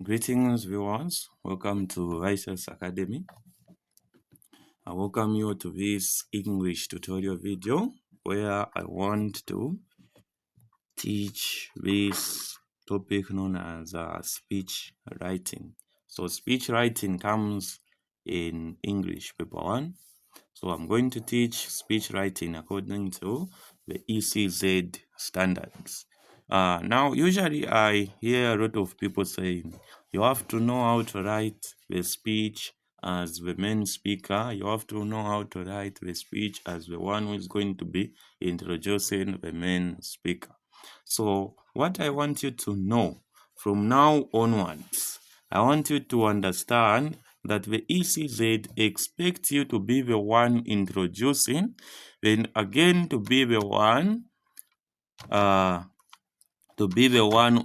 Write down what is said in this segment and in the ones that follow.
Greetings, viewers. Welcome to Rice's Academy. I welcome you to this English tutorial video where I want to teach this topic known as speech writing. So, speech writing comes in English paper 1. So, I'm going to teach speech writing according to the ECZ standards. Now, usually I hear a lot of people saying you have to know how to write the speech as the main speaker. You have to know how to write the speech as the one who is going to be introducing the main speaker. So, what I want you to know from now onwards, I want you to understand that the ECZ expects you to be the one introducing, then again to be the one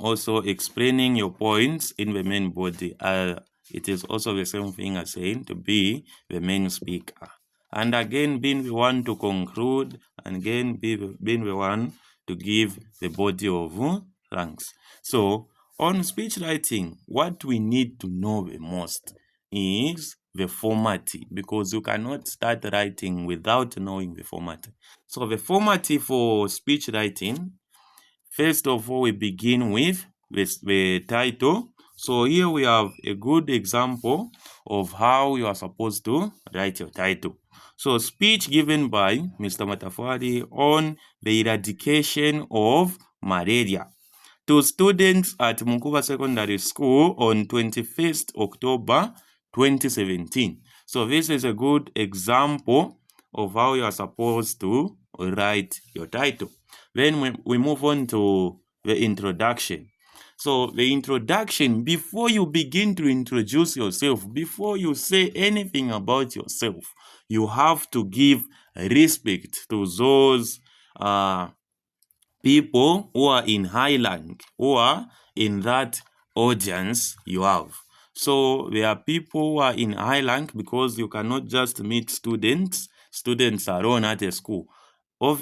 also explaining your points in the main body. It is also the same thing as saying to be the main speaker. And again, being the one to conclude, and again, being the one to give the body of thanks. So, on speech writing, what we need to know the most is the format, because you cannot start writing without knowing the format. So, the format for speech writing, first of all, we begin with the title. So here we have a good example of how you are supposed to write your title. So, speech given by Mr. Matafari on the eradication of malaria to students at Munkuba Secondary School on 21st October 2017. So this is a good example of how you are supposed to write your title. Then we move on to the introduction. So the introduction, before you begin to introduce yourself, before you say anything about yourself, you have to give respect to those people who are in high rank, who are in that audience you have. So there are people who are in high rank because you cannot just meet students alone at a school.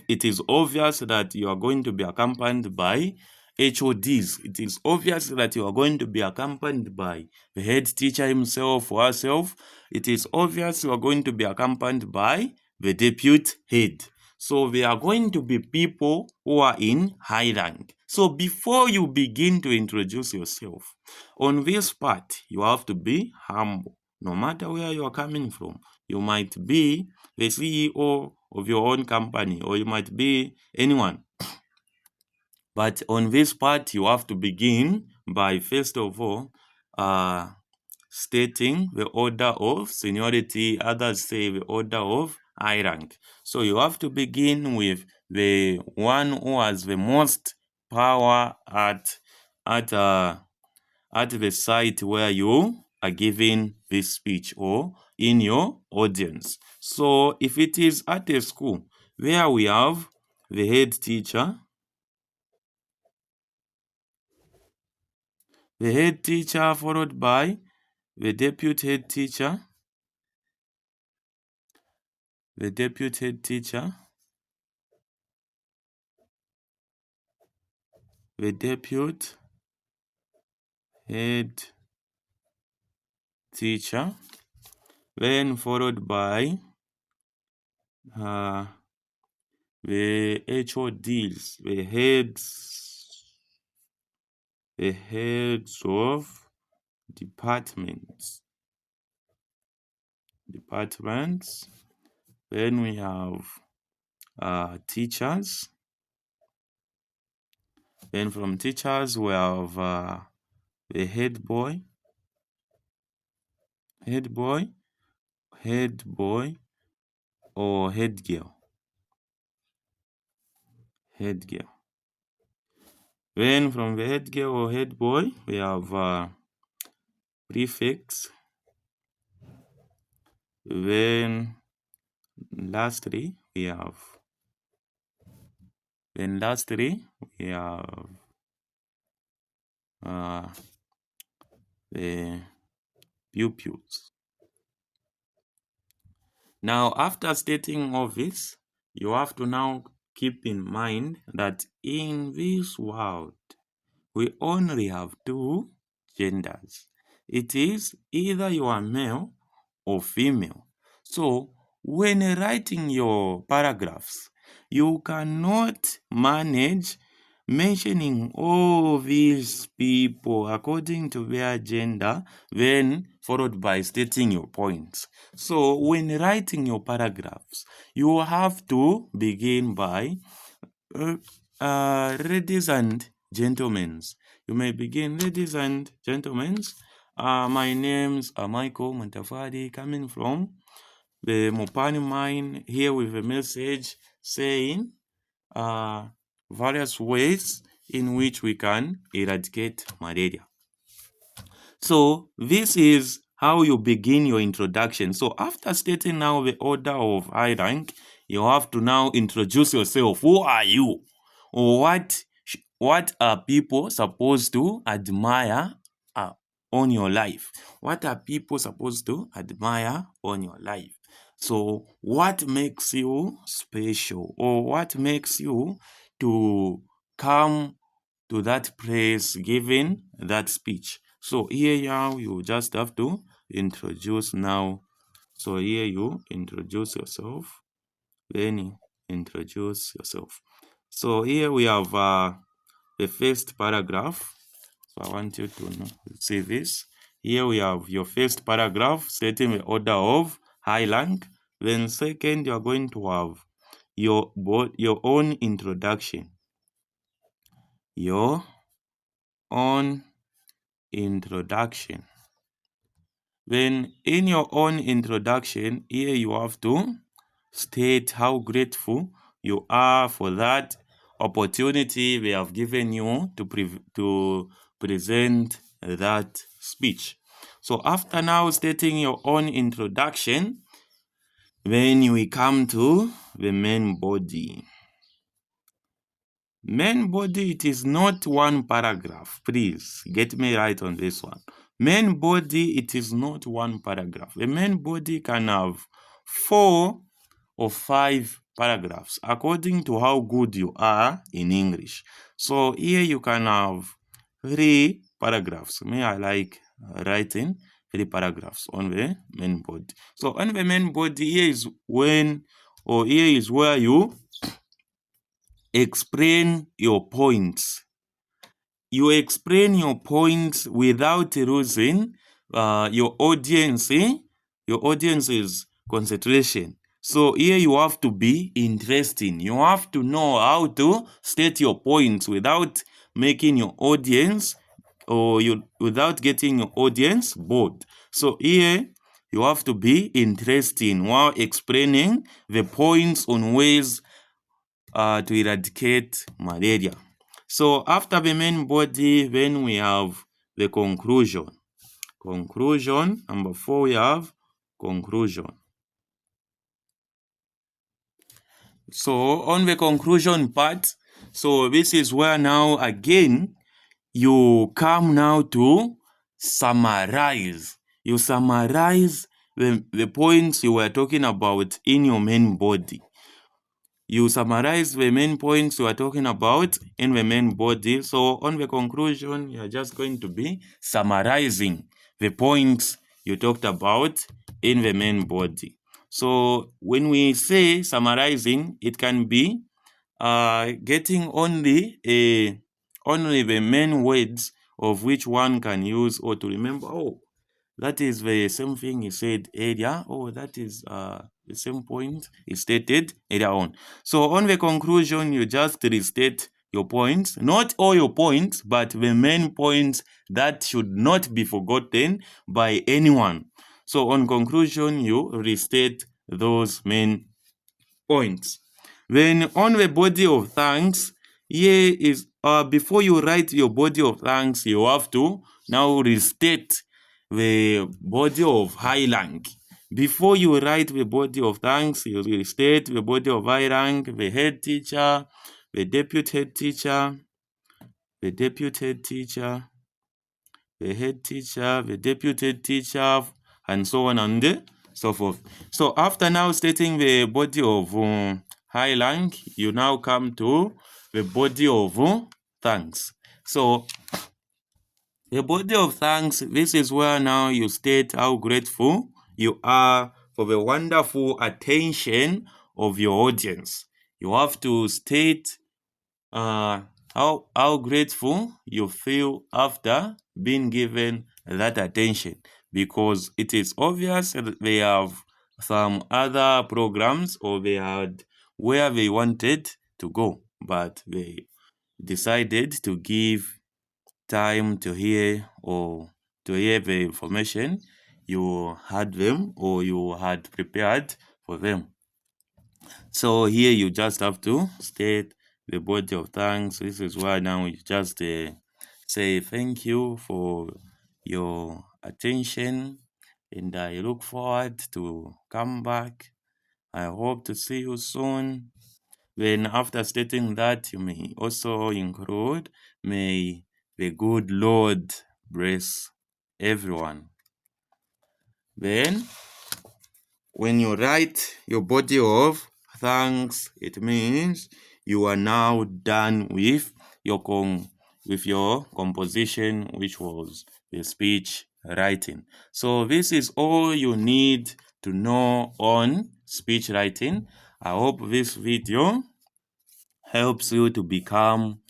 It is obvious that you are going to be accompanied by HODs. It is obvious that you are going to be accompanied by the head teacher himself or herself. It is obvious you are going to be accompanied by the deputy head. So they are going to be people who are in high rank. So before you begin to introduce yourself, on this part, you have to be humble. No matter where you are coming from, you might be the CEO of your own company, or you might be anyone. But on this part, you have to begin by, first of all, stating the order of seniority. Others say the order of high rank. So you have to begin with the one who has the most power at the site where you are giving this speech or in your audience. So if it is at a school, there we have the head teacher, followed by the deputy head teacher, the deputy head teacher, the deputy head teacher, then followed by the HODs, the heads of departments. Then we have teachers. Then from teachers we have the head boy, or head girl. Then from the head girl or head boy, we have prefix. Then lastly, we have the pupils. Now, after stating all this, you have to now keep in mind that in this world, we only have two genders. It is either you are male or female. So when writing your paragraphs, you cannot manage mentioning all these people according to their gender, then followed by stating your points. So when writing your paragraphs, you have to begin by ladies and gentlemen. You may begin, ladies and gentlemen. My name's Michael Montafadi, coming from the Mopani mine, here with a message saying various ways in which we can eradicate malaria. So this is how you begin your introduction. So after stating now the order of high rank, you have to now introduce yourself. Who are you? Or what are people supposed to admire on your life? What are people supposed to admire on your life? So what makes you special, or what makes you to come to that place giving that speech? So here now you just have to introduce now. So here you introduce yourself, then you introduce yourself. So here we have the first paragraph. So I want you to see this. Here we have your first paragraph stating the order of high rank. Then second, you are going to have your own introduction. Your own introduction. Then in your own introduction, here you have to state how grateful you are for that opportunity they have given you to present that speech. So after now stating your own introduction, then we come to the main body. Main body, it is not one paragraph. Please get me right on this one. Main body, it is not one paragraph. The main body can have 4 or 5 paragraphs according to how good you are in English. So here you can have 3 paragraphs. Me, I like writing 3 paragraphs on the main body. So on the main body, here is where you explain your points. You explain your points without losing your audience's concentration. So here you have to be interesting. You have to know how to state your points without making your audience without getting your audience bored. So here you have to be interesting while explaining the points on ways to eradicate malaria. So after the main body, then we have the conclusion. Conclusion, number 4, we have conclusion. So on the conclusion part, so this is where now again you come now to summarize. You summarize the points you were talking about in your main body. You summarize the main points you are talking about in the main body. So on the conclusion, you are just going to be summarizing the points you talked about in the main body. So when we say summarizing, it can be getting only the main words of which one can use or to remember. Oh, that is the same thing he said earlier. Oh, that is the same point he stated earlier on. So on the conclusion, you just restate your points. Not all your points, but the main points that should not be forgotten by anyone. So on conclusion, you restate those main points. Then on the body of thanks, here is before you write your body of thanks, you have to now restate the body of high rank. Before you write the body of thanks, you restate the body of high rank, the head teacher, the deputy head teacher, the deputy head teacher, the head teacher, the deputy head teacher, and so on and so forth. So after now stating the body of high rank, you now come to the body of thanks. So The body of thanks, this is where now you state how grateful you are for the wonderful attention of your audience. You have to state how grateful you feel after being given that attention, because it is obvious that they have some other programs or they had where they wanted to go, but they decided to give time to hear the information you had them or you had prepared for them. So here you just have to state the body of thanks. This is why now you just say thank you for your attention, and I look forward to come back. I hope to see you soon. Then after stating that, you may also include, may the good Lord bless everyone. Then when you write your body of thanks, it means you are now done with your composition, which was the speech writing. So this is all you need to know on speech writing. I hope this video helps you to become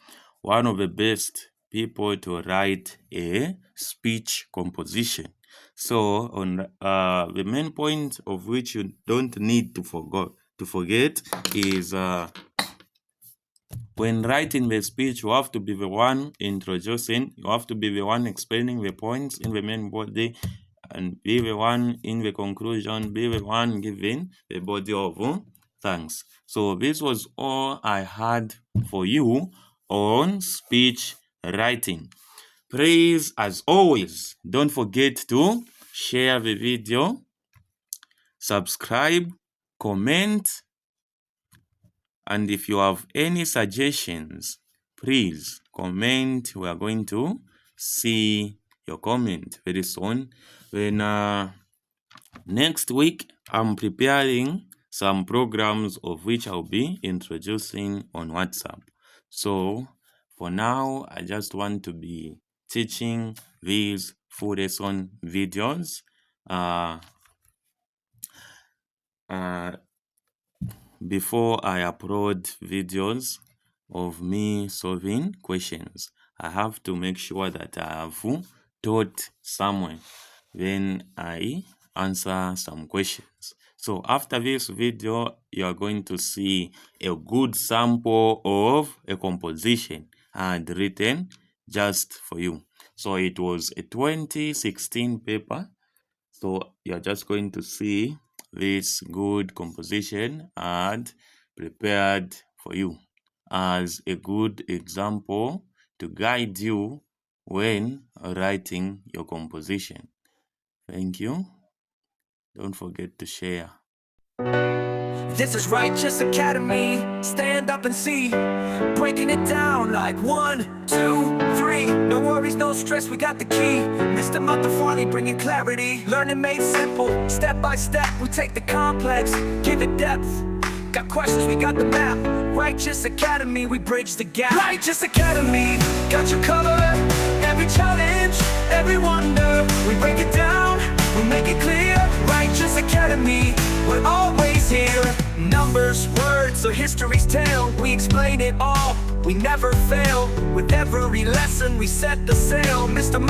one of the best people to write a speech composition. So on the main point of which you don't need to forget is when writing the speech, you have to be the one introducing, you have to be the one explaining the points in the main body, and be the one in the conclusion, be the one giving the body of thanks. So this was all I had for you on speech writing. Please, as always, don't forget to share the video, subscribe, comment, and if you have any suggestions, please comment. We are going to see your comment very soon. Then next week, I'm preparing some programs of which I'll be introducing on WhatsApp. So for now, I just want to be teaching these full lesson videos before I upload videos of me solving questions. I have to make sure that I have taught someone, then I answer some questions. So after this video, you are going to see a good sample of a composition I had written just for you. So it was a 2016 paper. So you're just going to see this good composition I had prepared for you as a good example to guide you when writing your composition. Thank you. Don't forget to share. This is Righteous Academy. Stand up and see. Breaking it down like 1, 2, 3. No worries, no stress, we got the key. Mr. Farley bringing clarity. Learning made simple, step by step. We take the complex, give it depth. Got questions, we got the map. Righteous Academy, we bridge the gap. Righteous Academy, got you covered. Every challenge, every wonder, we break it down, we make it clear. Righteous Academy, we're always here. Numbers, words, or history's tale, we explain it all, we never fail. With every lesson we set the sail. Mr.